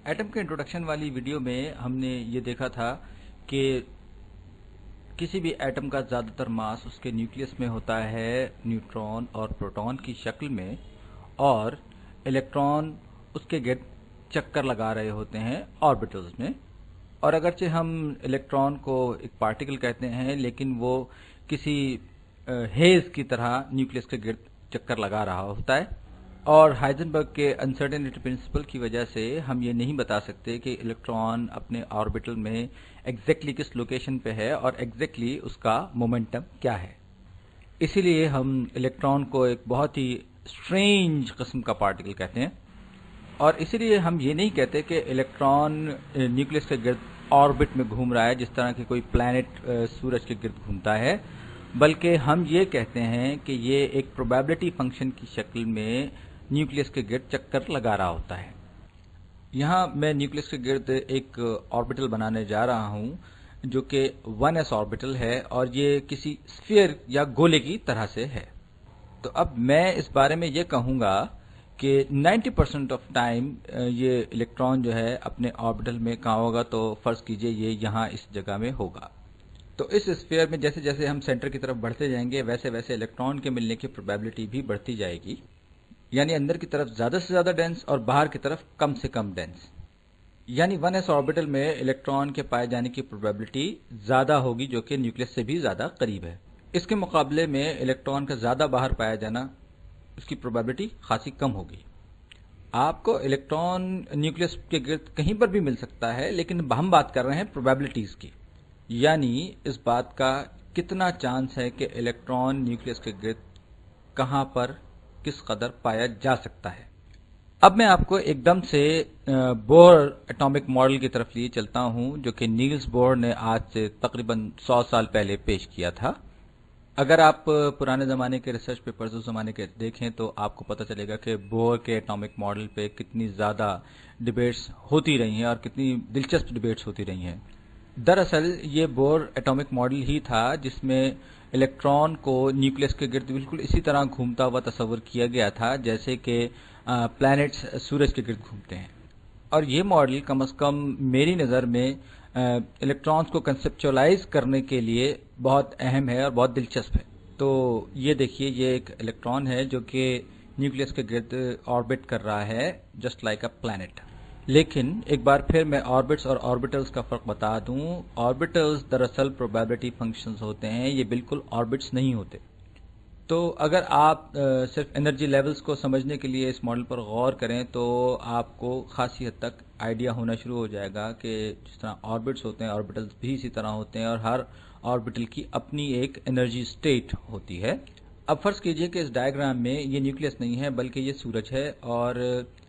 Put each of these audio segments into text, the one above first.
Atom کے introduction والی video میں ہم نے یہ دیکھا تھا کہ کسی بھی ایٹم کا زیادہ تر ماس اس کے نیوکلیس میں ہوتا ہے نیوٹرون اور پروٹون کی شکل میں، اور الیکٹران اس کے گرد چکر لگا رہے ہوتے ہیں آربیٹلز میں۔ اور اگرچہ ہم الیکٹران کو ایک پارٹیکل کہتے ہیں، لیکن وہ کسی ہیز کی طرح نیوکلیس کے گرد چکر لگا رہا ہوتا ہے، اور ہائزنبرگ کے انسرٹینٹی پرنسپل کی وجہ سے ہم یہ نہیں بتا سکتے کہ الیکٹران اپنے آربیٹل میں ایگزیکٹلی کس لوکیشن پہ ہے اور ایگزیکٹلی اس کا مومنٹم کیا ہے۔ اسی لیے ہم الیکٹران کو ایک بہت ہی اسٹرینج قسم کا پارٹیکل کہتے ہیں، اور اسی لیے ہم یہ نہیں کہتے کہ الیکٹران نیوکلیس کے گرد آربٹ میں گھوم رہا ہے جس طرح کہ کوئی پلانٹ سورج کے گرد گھومتا ہے، بلکہ ہم یہ کہتے ہیں کہ یہ ایک پروبیبلٹی فنکشن کی شکل میں نیوکلیس کے گرد چکر لگا رہا ہوتا ہے۔ یہاں میں نیوکلیس کے گرد ایک آربیٹل بنانے جا رہا ہوں جو کہ 1s آربیٹل ہے، اور یہ کسی اسفیئر یا گولے کی طرح سے ہے۔ تو اب میں اس بارے میں یہ کہوں گا کہ 90% آف ٹائم یہ الیکٹران جو ہے اپنے آربیٹل میں کہاں ہوگا، تو فرض کیجئے یہ یہاں اس جگہ میں ہوگا۔ تو اس اسفیئر میں جیسے جیسے ہم سینٹر کی طرف بڑھتے جائیں گے ویسے ویسے الیکٹران کے ملنے کی پروبیبلٹی بھی بڑھتی جائے گی، یعنی اندر کی طرف زیادہ سے زیادہ ڈینس اور باہر کی طرف کم سے کم ڈینس، یعنی 1s آربیٹل میں الیکٹران کے پائے جانے کی پروبیبلٹی زیادہ ہوگی جو کہ نیوکلیس سے بھی زیادہ قریب ہے۔ اس کے مقابلے میں الیکٹران کا زیادہ باہر پایا جانا، اس کی پروبیبلٹی خاصی کم ہوگی۔ آپ کو الیکٹران نیوکلیس کے گرد کہیں پر بھی مل سکتا ہے، لیکن ہم بات کر رہے ہیں پروبیبلٹیز کی، یعنی اس بات کا کتنا چانس ہے کہ الیکٹران نیوکلیس کے گرد کہاں پر کس قدر پایا جا سکتا ہے۔ اب میں آپ کو ایک دم سے بور ایٹامک ماڈل کی طرف لیے چلتا ہوں جو کہ نیلز بور نے آج سے تقریباً 100 سال پہلے پیش کیا تھا۔ اگر آپ پرانے زمانے کے ریسرچ پیپرز اس زمانے کے دیکھیں تو آپ کو پتہ چلے گا کہ بور کے ایٹامک ماڈل پہ کتنی زیادہ ڈیبیٹس ہوتی رہی ہیں اور کتنی دلچسپ ڈیبیٹس ہوتی رہی ہیں۔ دراصل یہ بور ایٹامک ماڈل ہی تھا جس میں الیکٹران کو نیوکلیس کے گرد بالکل اسی طرح گھومتا ہوا تصور کیا گیا تھا جیسے کہ پلانٹس سورج کے گرد گھومتے ہیں، اور یہ ماڈل کم از کم میری نظر میں الیکٹرانز کو کنسپچولائز کرنے کے لیے بہت اہم ہے اور بہت دلچسپ ہے۔ تو یہ دیکھیے، یہ ایک الیکٹران ہے جو کہ نیوکلیس کے گرد آربٹ کر رہا ہے جسٹ لائک اے پلانٹ۔ لیکن ایک بار پھر میں آربٹس اور آربٹلز کا فرق بتا دوں۔ آربٹلز دراصل پروبیبلٹی فنکشنز ہوتے ہیں، یہ بالکل آربٹس نہیں ہوتے۔ تو اگر آپ صرف انرجی لیولز کو سمجھنے کے لیے اس ماڈل پر غور کریں تو آپ کو خاصی حد تک آئیڈیا ہونا شروع ہو جائے گا کہ جس طرح آربٹس ہوتے ہیں آربٹلز بھی اسی طرح ہوتے ہیں، اور ہر آربٹل کی اپنی ایک انرجی سٹیٹ ہوتی ہے۔ اب فرض کیجئے کہ اس ڈائیگرام میں یہ نیوکلیس نہیں ہے بلکہ یہ سورج ہے، اور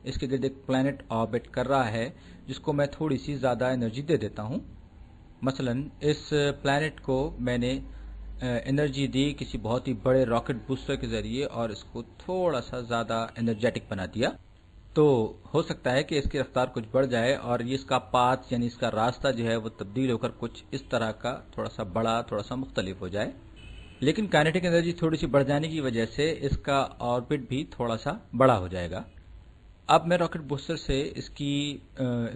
اس کے گرد ایک پلانٹ آربٹ کر رہا ہے جس کو میں تھوڑی سی زیادہ انرجی دے دیتا ہوں۔ مثلا اس پلانٹ کو میں نے انرجی دی کسی بہت ہی بڑے راکٹ بوسٹر کے ذریعے، اور اس کو تھوڑا سا زیادہ انرجیٹک بنا دیا، تو ہو سکتا ہے کہ اس کی رفتار کچھ بڑھ جائے اور یہ اس کا پاتھ یعنی اس کا راستہ جو ہے وہ تبدیل ہو کر کچھ اس طرح کا تھوڑا سا بڑا، تھوڑا سا مختلف ہو جائے، لیکن کائنیٹک انرجی تھوڑی سی بڑھ جانے کی وجہ سے اس کا آربٹ بھی تھوڑا سا بڑا ہو جائے گا۔ اب میں راکٹ بوسٹر سے اس کی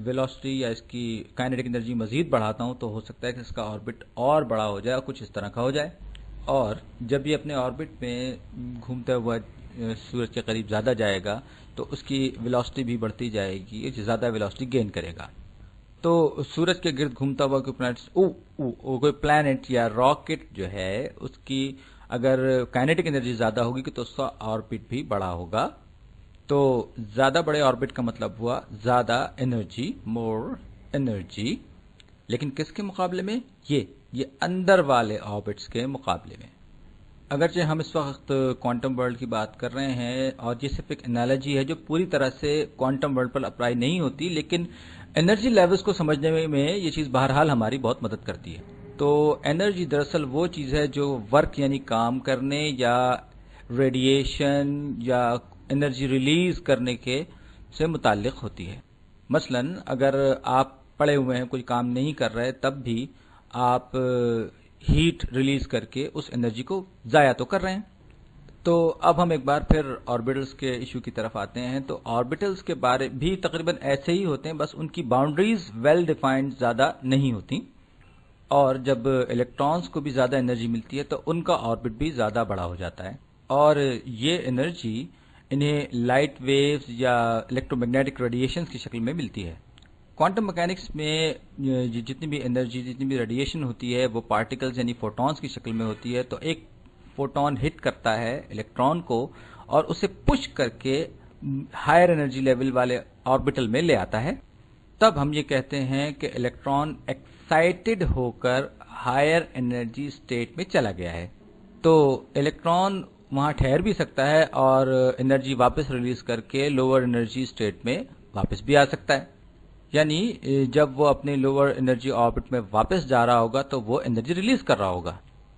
ویلوسٹی یا اس کی کائنیٹک انرجی مزید بڑھاتا ہوں، تو ہو سکتا ہے کہ اس کا آربٹ اور بڑا ہو جائے اور کچھ اس طرح کا ہو جائے، اور جب یہ اپنے آربٹ میں گھومتا ہوا سورج کے قریب زیادہ جائے گا تو اس کی ویلوسٹی بھی بڑھتی جائے گی، زیادہ ویلوسٹی گین کرے گا۔ تو سورج کے گرد گھومتا ہوا کوئی پلانٹ یا راکٹ جو ہے اس کی اگر کائنیٹک انرجی زیادہ ہوگی تو اس کا آربٹ بھی بڑا ہوگا۔ تو زیادہ بڑے آربٹ کا مطلب ہوا زیادہ انرجی، مور انرجی، لیکن کس کے مقابلے میں؟ یہ اندر والے آربٹس کے مقابلے میں۔ اگرچہ ہم اس وقت کوانٹم ورلڈ کی بات کر رہے ہیں اور یہ صرف ایک انالوجی ہے جو پوری طرح سے کوانٹم ورلڈ پر اپلائی نہیں ہوتی، لیکن انرجی لیولز کو سمجھنے میں یہ چیز بہرحال ہماری بہت مدد کرتی ہے۔ تو انرجی دراصل وہ چیز ہے جو ورک یعنی کام کرنے یا ریڈیشن یا انرجی ریلیز کرنے کے سے متعلق ہوتی ہے۔ مثلا اگر آپ پڑے ہوئے ہیں، کوئی کام نہیں کر رہے، تب بھی آپ ہیٹ ریلیز کر کے اس انرجی کو ضائع تو کر رہے ہیں۔ تو اب ہم ایک بار پھر آربیٹلس کے ایشو کی طرف آتے ہیں. تو آربیٹلس کے بارے بھی تقریباً ایسے ہی ہوتے ہیں، بس ان کی باؤنڈریز ویل ڈیفائنڈ زیادہ نہیں ہوتی، اور جب الیکٹرانز کو بھی زیادہ انرجی ملتی ہے تو ان کا آربٹ بھی زیادہ بڑا ہو جاتا ہے، اور یہ انرجی انہیں لائٹ ویوز یا الیکٹرو میگنیٹک ریڈیشنز کی شکل میں ملتی ہے. کوانٹم مکینکس میں جتنی بھی انرجی، جتنی بھی ریڈیشن ہوتی ہے وہ پارٹیکلز یعنی فوٹونز کی شکل میں ہوتی ہے. تو ایک فوٹون ہٹ کرتا ہے الیکٹران کو اور اسے پش کر کے ہائر انرجی لیول والے آربیٹل میں لے آتا ہے. تب ہم یہ کہتے ہیں کہ الیکٹران ایکسائٹڈ ہو کر ہائر انرجی اسٹیٹ میں چلا گیا ہے. تو الیکٹران وہاں ٹھہر بھی سکتا ہے اور انرجی واپس ریلیز کر کے لوور انرجی اسٹیٹ میں واپس بھی آ سکتا ہے. یعنی جب وہ اپنے لوور انرجی آربٹ میں واپس جا رہا ہوگا تو وہ انرجی ریلیز کر رہا ہوگا.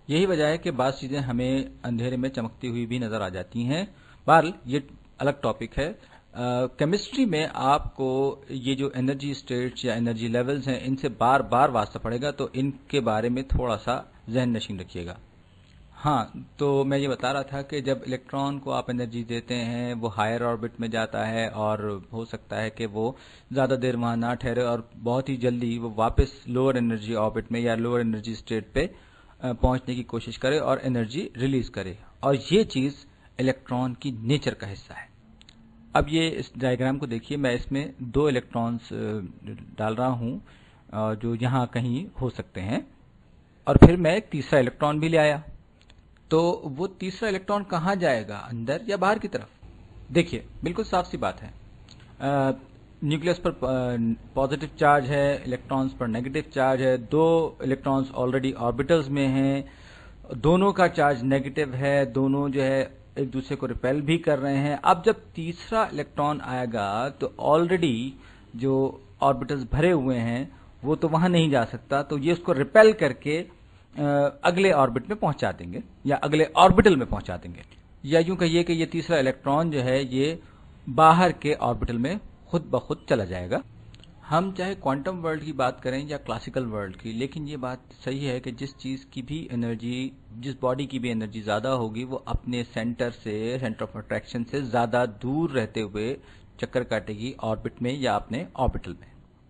یہی وجہ ہے کہ بعض چیزیں ہمیں اندھیرے میں چمکتی ہوئی بھی نظر آ جاتی ہیں. بہرحال یہ الگ ٹاپک ہے. کیمسٹری میں آپ کو یہ جو انرجی اسٹیٹس یا انرجی لیولز ہیں ان سے بار بار واسطہ پڑے گا، تو ان کے بارے میں تھوڑا سا ذہن نشین رکھیے گا. ہاں، تو میں یہ بتا رہا تھا کہ جب الیکٹران کو آپ انرجی دیتے ہیں وہ ہائر آربٹ میں جاتا ہے، اور ہو سکتا ہے کہ وہ زیادہ دیر وہاں نہ ٹھہرے اور بہت ہی جلدی وہ واپس لوور انرجی آربٹ میں یا لوور انرجی اسٹیٹ پہ پہنچنے کی کوشش کرے اور انرجی ریلیز کرے، اور یہ چیز الیکٹران کی نیچر کا حصہ ہے. اب یہ اس ڈائیگرام کو دیکھیے، میں اس میں دو الیکٹرانز ڈال رہا ہوں جو یہاں کہیں ہو سکتے ہیں، اور پھر میں ایک تیسرا الیکٹران بھی لے آیا. تو وہ تیسرا الیکٹران کہاں جائے گا، اندر یا باہر کی طرف؟ دیکھیے بالکل صاف سی بات ہے. نیوکلیس پر پازیٹیو چارج ہے، الیکٹرانز پر نیگیٹو چارج ہے. دو الیکٹرانز آلریڈی آربیٹلز میں ہیں، دونوں کا چارج نیگیٹو ہے، دونوں جو ہے ایک دوسرے کو ریپیل بھی کر رہے ہیں. اب جب تیسرا الیکٹران آئے گا تو آلریڈی جو آربیٹلز بھرے ہوئے ہیں وہ تو وہاں نہیں جا سکتا، تو یہ اس کو ریپیل کر کے اگلے آربٹ میں پہنچا دیں گے یا اگلے آربیٹل میں پہنچا دیں گے. یا یوں کہیے کہ یہ تیسرا الیکٹران جو ہے یہ باہر کے آربیٹل میں خود بخود چلا جائے گا. ہم چاہے کوانٹم ورلڈ کی بات کریں یا کلاسیکل ورلڈ کی، لیکن یہ بات صحیح ہے کہ جس چیز کی بھی انرجی، جس باڈی کی بھی انرجی زیادہ ہوگی وہ اپنے سینٹر آف اٹریکشن سے زیادہ دور رہتے ہوئے چکر کاٹے گی آربٹ میں یا اپنے آربیٹل میں،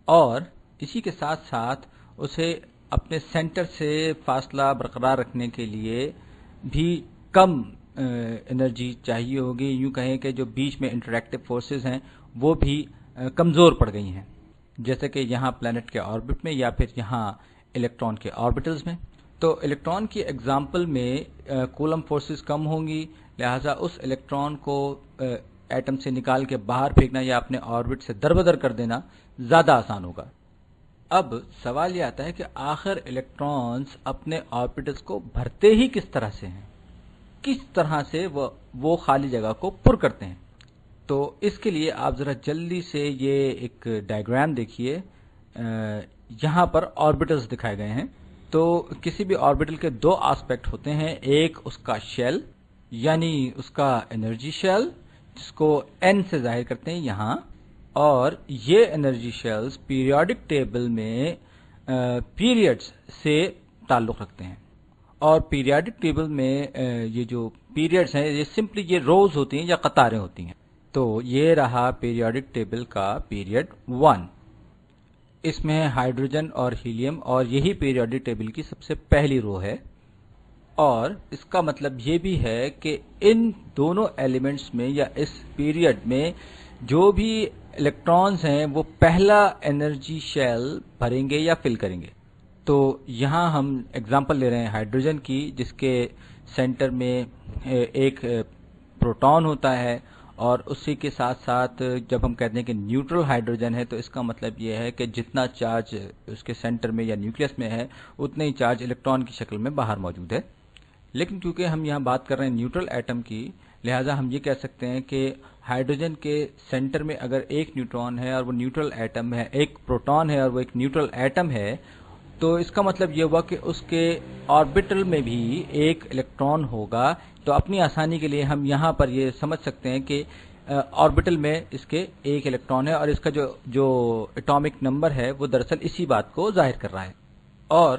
اور اسی کے ساتھ ساتھ اسے اپنے سینٹر سے فاصلہ برقرار رکھنے کے لیے بھی کم انرجی چاہیے ہوگی. یوں کہیں کہ جو بیچ میں انٹریکٹیو فورسز ہیں وہ بھی کمزور پڑ گئی ہیں، جیسے کہ یہاں پلانٹ کے آربٹ میں یا پھر یہاں الیکٹران کے آربٹلز میں. تو الیکٹران کی ایگزامپل میں کولم فورسز کم ہوں گی، لہٰذا اس الیکٹران کو ایٹم سے نکال کے باہر پھینکنا یا اپنے آربٹ سے دربدر کر دینا زیادہ آسان ہوگا. اب سوال یہ آتا ہے کہ آخر الیکٹرانز اپنے آربٹلز کو بھرتے ہی کس طرح سے ہیں، کس طرح سے وہ خالی جگہ کو پر کرتے ہیں. تو اس کے لیے آپ ذرا جلدی سے یہ ایک ڈائیگرام دیکھیے. یہاں پر آربٹلز دکھائے گئے ہیں. تو کسی بھی آربٹل کے دو آسپیکٹ ہوتے ہیں، ایک اس کا شیل یعنی اس کا انرجی شیل جس کو n سے ظاہر کرتے ہیں یہاں، اور یہ انرجی شیلز پیریوڈک ٹیبل میں پیریڈز سے تعلق رکھتے ہیں. اور پیریوڈک ٹیبل میں یہ جو پیریڈز ہیں یہ سمپلی یہ روز ہوتی ہیں یا قطاریں ہوتی ہیں. تو یہ رہا پیریوڈک ٹیبل کا پیریڈ 1. اس میں ہائیڈروجن اور ہیلیم، اور یہی پیریوڈک ٹیبل کی سب سے پہلی رو ہے. اور اس کا مطلب یہ بھی ہے کہ ان دونوں ایلیمنٹس میں یا اس پیریڈ میں جو بھی الیکٹرانز ہیں وہ پہلا انرجی شیل بھریں گے یا فل کریں گے. تو یہاں ہم ایگزامپل لے رہے ہیں ہائیڈروجن کی، جس کے سینٹر میں ایک پروٹون ہوتا ہے، اور اسی کے ساتھ ساتھ جب ہم کہتے ہیں کہ نیوٹرل ہائیڈروجن ہے تو اس کا مطلب یہ ہے کہ جتنا چارج اس کے سینٹر میں یا نیوکلیس میں ہے اتنا ہی چارج الیکٹران کی شکل میں باہر موجود ہے. لیکن کیونکہ ہم یہاں بات کر رہے ہیں نیوٹرل ایٹم کی، لہٰذا ہم یہ کہہ سکتے ہیں کہ ہائیڈروجن کے سینٹر میں اگر ایک نیوٹران ہے اور وہ نیوٹرل ایٹم ہے، ایک پروٹون ہے اور وہ ایک نیوٹرل ایٹم ہے، تو اس کا مطلب یہ ہوا کہ اس کے آربٹل میں بھی ایک الیکٹران ہوگا. تو اپنی آسانی کے لیے ہم یہاں پر یہ سمجھ سکتے ہیں کہ آربٹل میں اس کے ایک الیکٹران ہے، اور اس کا جو اٹامک نمبر ہے وہ دراصل اسی بات کو ظاہر کر رہا ہے. اور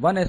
1s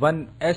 1s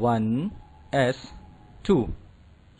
1s2,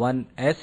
1s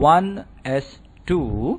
1s2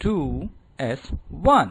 2s1।